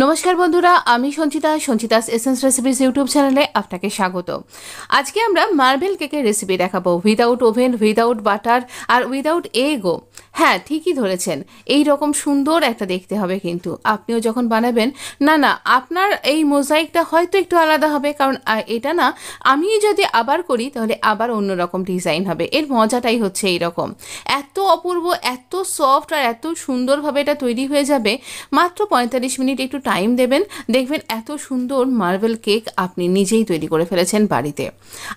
নমস্কার বন্ধুরা, আমি সঞ্চিতাস এসেন্স রেসিপিস ইউটিউব চ্যানেলে আপনাকে স্বাগত। আজকে আমরা মার্বেল কেকের রেসিপি দেখাবো, উইদাউট ওভেন, উইদাউট বাটার আর উইদাউট এগও। হ্যাঁ, ঠিকই ধরেছেন, এই রকম সুন্দর একটা দেখতে হবে। কিন্তু আপনিও যখন বানাবেন, না আপনার এই মোজাইকটা হয়তো একটু আলাদা হবে, কারণ এটা না আমি যদি আবার করি তাহলে আবার অন্যরকম ডিজাইন হবে। এর মজাটাই হচ্ছে এইরকম, এত অপূর্ব, এত সফট আর এত সুন্দরভাবে এটা তৈরি হয়ে যাবে। মাত্র 45 মিনিট একটু টাইম দেবেন, দেখবেন এত সুন্দর মার্বেল কেক আপনি নিজেই তৈরি করে ফেলেছেন বাড়িতে।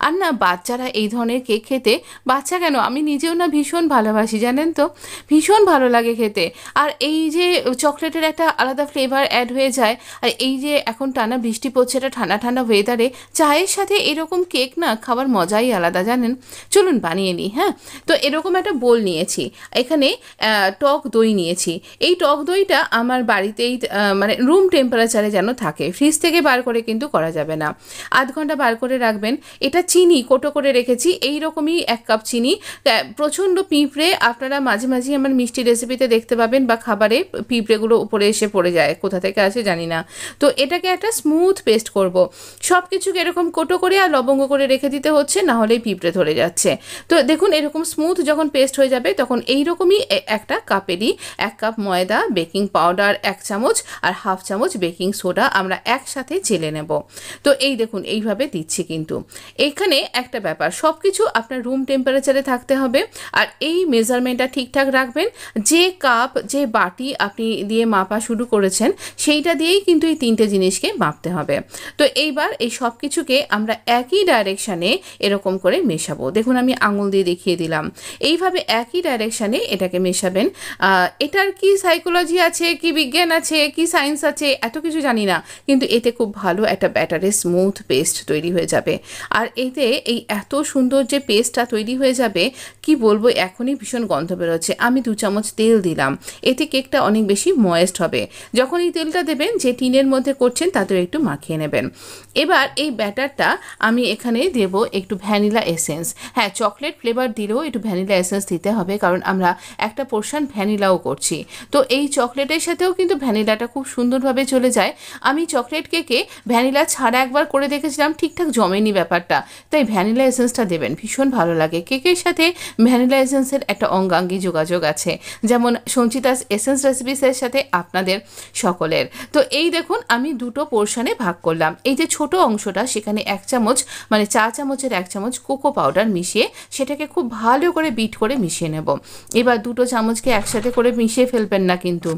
আর না, বাচ্চারা এই ধরনের কেক খেতে, বাচ্চা কেন, আমি নিজেও না ভীষণ ভালোবাসি, জানেন তো, ভীষণ ভালো লাগে খেতে। আর এই যে চকলেটের একটা আলাদা ফ্লেভার অ্যাড হয়ে যায়, আর এই যে এখন টানা বৃষ্টি পড়ছে, এটা ঠান্ডা ঠান্ডা ওয়েদারে চায়ের সাথে এরকম কেক না খাবার মজাই আলাদা, জানেন। চলুন বানিয়ে নিই। হ্যাঁ, তো এরকম একটা বোল নিয়েছি, এখানে টক দই নিয়েছি। এই টক দইটা আমার বাড়িতেই মানে রুম টেম্পারেচারে যেন থাকে, ফ্রিজ থেকে বার করে কিন্তু করা যাবে না, আধ ঘন্টা বার করে রাখবেন। এটা চিনি কোটো করে রেখেছি, এই রকমই 1 কাপ চিনি। প্রচণ্ড পিঁপড়ে আপনারা মাঝে মাঝে আমার মিষ্টি রেসিপিতে দেখতে পাবেন, বা খাবারে পিঁপড়েগুলো উপরে এসে পড়ে যায়, কোথা থেকে আসে জানি না। তো এটাকে একটা স্মুথ পেস্ট করব, সব কিছুকে এরকম কোটো করে আর লবঙ্গ করে রেখে দিতে হচ্ছে, না হলেই পিঁপড়ে ধরে যাচ্ছে। তো দেখুন, এরকম স্মুথ যখন পেস্ট হয়ে যাবে, তখন এইরকমই একটা কাপেরই 1 কাপ ময়দা, বেকিং পাউডার 1 চামচ আর 1/2 চামচ বেকিং সোডা আমরা একসাথে চেলে নেব। তো এই দেখুন, এইভাবে দিচ্ছি। কিন্তু এইখানে একটা ব্যাপার, সব কিছু আপনার রুম টেম্পারেচারে থাকতে হবে। আর এই মেজারমেন্টটা ঠিকঠাক রাখবেন, যে কাপ, যে বাটি আপনি দিয়ে মাপা শুরু করেছেন, সেইটা দিয়েই কিন্তু এই 3টে জিনিসকে মাপতে হবে। তো এইবার এই সব কিছুকে আমরা একই ডাইরেকশানে এরকম করে মেশাবো। দেখুন, আমি আঙুল দিয়ে দেখিয়ে দিলাম, এইভাবে একই ডাইরেকশানে এটাকে মেশাবেন। এটার কি সাইকোলজি আছে, কি বিজ্ঞান আছে, কি সায়েন্স আছে, এত কিছু জানি না, কিন্তু এতে খুব ভালো একটা ব্যাটারের স্মুথ পেস্ট তৈরি হয়ে যাবে। আর এতে এই এত সুন্দর যে পেস্টটা তৈরি হয়ে যাবে, কি বলবো, এখনই ভীষণ গন্ধ বেরোচ্ছে। আমি 2 চামচ তেল দিলাম, এতে কেকটা অনেক বেশি ময়েস্ট হবে। যখন এই তেলটা দেবেন, যে টিনের মধ্যে করছেন তাতেও একটু মাখিয়ে নেবেন। এবার এই ব্যাটারটা আমি এখানে দেব একটু ভ্যানিলা এসেন্স। হ্যাঁ, চকলেট ফ্লেভার দিলেও একটু ভ্যানিলা এসেন্স দিতে হবে, কারণ আমরা একটা পোর্শন ভ্যানিলাও করছি। তো এই চকলেটের সাথেও কিন্তু ভ্যানিলাটা খুব সুন্দরভাবে চলে যায়। আমি চকলেট কেকে ভ্যানিলা ছাড়া একবার করে দেখেছিলাম, ঠিকঠাক জমেনি ব্যাপারটা, তাই ভ্যানিলা এসেন্সটা দেবেন, ভীষণ ভালো লাগে। কেকের সাথে ভ্যানিলা এসেন্সের একটা অঙ্গাঙ্গি যোগাযোগ আছে, যেমন সঞ্চিতাস এসেন্স রেসিপিসের সাথে আপনাদের সকলের। তো এই দেখুন, আমি 2টো পোর্শনে ভাগ করলাম। এই যে ছোট অংশটা, সেখানে 1 চামচ, মানে চা চামচের 1 চামচ কোকো পাউডার মিশিয়ে সেটাকে খুব ভালো করে বিট করে মিশিয়ে নেব। এবার 2টো চামচকে একসাথে করে মিশিয়ে ফেলবেন না কিন্তু।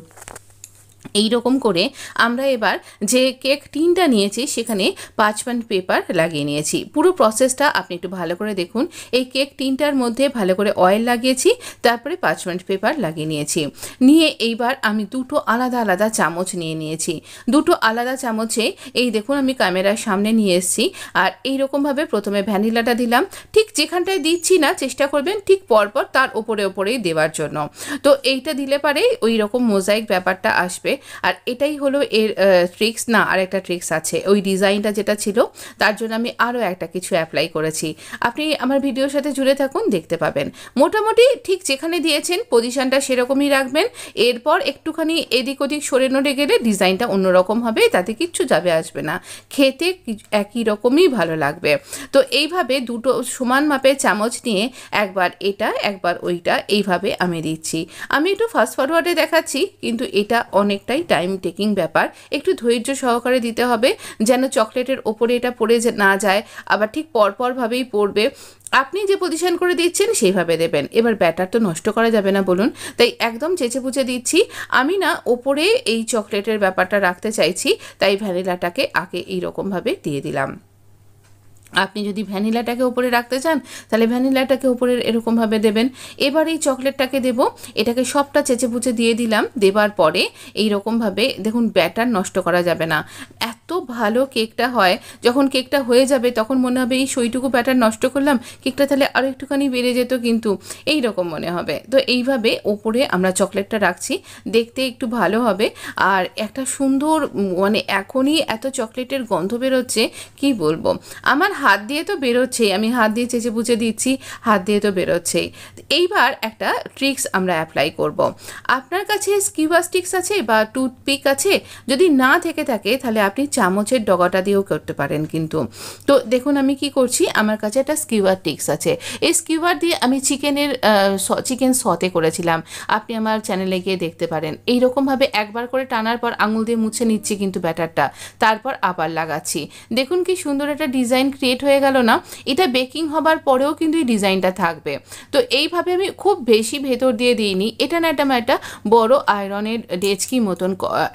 এই রকম করে আমরা এবার যে কেক টিনটা নিয়েছি, সেখানে পার্চমেন্ট পেপার লাগিয়ে নিয়েছি। পুরো প্রসেসটা আপনি একটু ভালো করে দেখুন। এই কেক টিনটার মধ্যে ভালো করে অয়েল লাগিয়েছি, তারপরে পার্চমেন্ট পেপার লাগিয়ে নিয়েছি। নিয়ে এইবার আমি 2টো আলাদা আলাদা চামচ নিয়ে নিয়েছি। 2টো আলাদা চামচে এই দেখুন, আমি ক্যামেরার সামনে নিয়ে এসেছি। আর এইরকমভাবে প্রথমে ভ্যানিলাটা দিলাম, ঠিক যেখানটায় দিচ্ছি না চেষ্টা করবেন ঠিক পরপর তার ওপরেই দেওয়ার জন্য। তো এইটা দিলে পারে ওই রকম মোজাইক ব্যাপারটা আসবে। আর এটাই হলো এর ট্রিক্স। না, আর একটা ট্রিক্স আছে, ওই ডিজাইনটা যেটা ছিল তার জন্য আমি আরও একটা কিছু অ্যাপ্লাই করেছি। আপনি আমার ভিডিওর সাথে জুড়ে থাকুন, দেখতে পাবেন। মোটামুটি ঠিক যেখানে দিয়েছেন পজিশনটা সেরকমই রাখবেন। এরপর একটুখানি এদিক ওদিক সরে নড়ে গেলে ডিজাইনটা অন্যরকম হবে, তাতে কিচ্ছু যাবে আসবে না, খেতে একই রকমই ভালো লাগবে। তো এইভাবে 2টো সমান মাপের চামচ নিয়ে একবার এটা একবার ওইটা এইভাবে আমি দিচ্ছি। আমি একটু ফাস্ট ফরওয়ার্ডে দেখাচ্ছি, কিন্তু এটা অনেকটাই টাইম টেকিং ব্যাপার, একটু ধৈর্য সহকারে দিতে হবে, যেন চকলেটের ওপরে এটা পড়ে না যায়, আবার ঠিক পরপরভাবেই পড়বে। আপনি যে পজিশন করে দিচ্ছেন সেইভাবে দেবেন। এবার ব্যাটার তো নষ্ট করা যাবে না বলুন, তাই একদম চেঁচে পুচে দিচ্ছি। আমি না ওপরে এই চকলেটের ব্যাপারটা রাখতে চাইছি, তাই ভ্যানিলাটাকে আগে এইরকমভাবে দিয়ে দিলাম। আপনি যদি ভ্যানিলাটাকে উপরে রাখতে চান, তাহলে ভ্যানিলাটাকে উপরে এরকমভাবে দেবেন। এবার এই চকলেটটাকে দেব, এটাকে সবটা চেঁচে পুচে দিয়ে দিলাম। দেবার পরে এই রকমভাবে দেখুন, ব্যাটার নষ্ট করা যাবে না, এত ভালো কেকটা হয়, যখন কেকটা হয়ে যাবে তখন মনে হবে এই সইটুকু ব্যাটার নষ্ট করলাম, কেকটা তাহলে আরও একটুখানি বেড়ে যেত, কিন্তু এই রকম মনে হবে। তো এইভাবে ওপরে আমরা চকলেটটা রাখছি, দেখতে একটু ভালো হবে। আর একটা সুন্দর মানে এখনই এত চকলেটের গন্ধ বেরোচ্ছে, কি বলবো, আমার হাত দিয়ে তো বেরোচ্ছেই, আমি হাত দিয়ে চেঁচে পুচে দিচ্ছি, হাত দিয়ে তো বেরোচ্ছেই। এইবার একটা ট্রিক্স আমরা অ্যাপ্লাই করব। আপনার কাছে স্কিউয়ার স্টিক্স আছে বা টুথপিক আছে? যদি না থেকে থাকে তাহলে আপনি চামচের ডগাটা দিয়েও করতে পারেন কিন্তু। তো দেখুন আমি কি করছি, আমার কাছে একটা স্কিউয়ার টিক্স আছে। এই স্কিউয়ার দিয়ে আমি চিকেন সতে করেছিলাম, আপনি আমার চ্যানেলে গিয়ে দেখতে পারেন। এইরকমভাবে একবার করে টানার পর আঙুল দিয়ে মুছে নিচ্ছি কিন্তু ব্যাটারটা, তারপর আবার লাগাচ্ছি। দেখুন কি সুন্দর একটা ডিজাইন ক্রিয়েট হয়ে গেল না? এটা বেকিং হবার পরেও কিন্তু এই ডিজাইনটা থাকবে। তো এইভাবে আমি খুব বেশি ভেতর দিয়ে দিইনি, এটা না একটা বড় আয়রনের ডেচকি মতন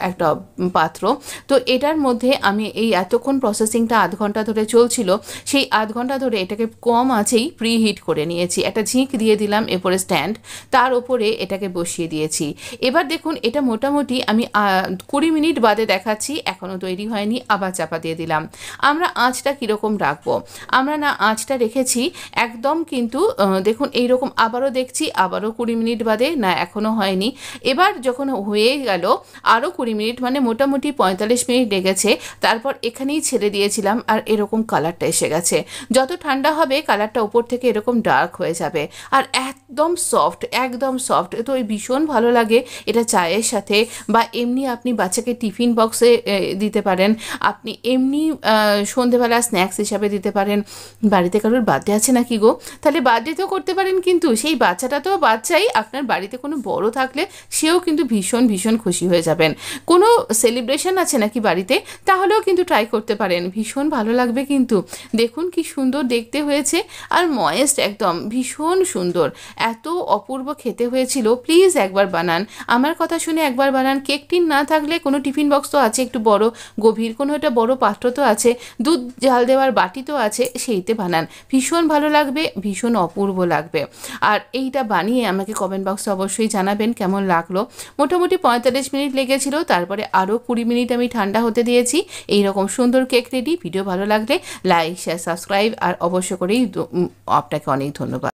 একটা পাত্র। তো এটার মধ্যে আমি এই এতক্ষণ প্রসেসিংটা আধ ঘন্টা ধরে চলছিল, সেই আধ ঘন্টা ধরে এটাকে কম আছেই প্রি হিট করে নিয়েছি। একটা ঝিঁক দিয়ে দিলাম এরপরে স্ট্যান্ড, তার ওপরে এটাকে বসিয়ে দিয়েছি। এবার দেখুন এটা মোটামুটি আমি 20 মিনিট বাদে দেখাচ্ছি, এখনও তৈরি হয়নি, আবার চাপা দিয়ে দিলাম। আমরা আঁচটা কীরকম রাখবো, আমরা না আঁচটা রেখেছি একদম কিন্তু দেখুন এইরকম, আবারও দেখছি, আবারও 20 মিনিট বাদে, না এখনও হয়নি। এবার যখন হয়ে গেল আরও 20 মিনিট, মানে মোটামুটি 45 মিনিট লেগেছে, তারপর এখানেই ছেড়ে দিয়েছিলাম আর এরকম কালারটা এসে গেছে। যত ঠান্ডা হবে কালারটা উপর থেকে এরকম ডার্ক হয়ে যাবে আর একদম সফট, একদম সফট। তো ভীষণ ভালো লাগে এটা চায়ের সাথে, বা এমনি আপনি বাচ্চাকে টিফিন বক্সে দিতে পারেন, আপনি এমনি সন্ধেবেলা স্ন্যাক্স হিসাবে দিতে পারেন। বাড়িতে কারোর বার্থডে আছে নাকি গো, তাহলে বার্থডেতেও করতে পারেন, কিন্তু সেই বাচ্চাটা তো বাচ্চাই, আপনার বাড়িতে কোনো বড় থাকলে সেও কিন্তু ভীষণ ভীষণ খুশি হয়ে যাবেন। কোনো সেলিব্রেশন আছে নাকি বাড়িতে, তাহলেও কিন্তু ট্রাই করতে পারেন, ভীষণ ভালো লাগবে কিন্তু। দেখুন কি সুন্দর দেখতে হয়েছে আর ময়েস্ট একদম, ভীষণ সুন্দর, এত অপূর্ব খেতে হয়েছিল। প্লিজ একবার বানান, আমার কথা শুনে একবার বানান। কেক টিন না থাকলে কোনো টিফিন বক্স তো আছে একটু বড় গভীর, কোনো একটা বড় পাত্র তো আছে, দুধ জাল দেওয়ার বাটি তো আছে, সেইতে বানান, ভীষণ ভালো লাগবে, ভীষণ অপূর্ব লাগবে। আর এইটা বানিয়ে আমাকে কমেন্ট বক্সে অবশ্যই জানাবেন কেমন লাগলো। মোটামুটি 45 মিনিট লেগেছিল, তারপরে আরও 20 মিনিট আমি ঠান্ডা হতে দিয়েছি। এইরকম সুন্দর কেক রেডি। ভিডিও ভালো লাগলে লাইক, শেয়ার, সাবস্ক্রাইব, আর অবশ্য করেই আপনাকে অনেক ধন্যবাদ।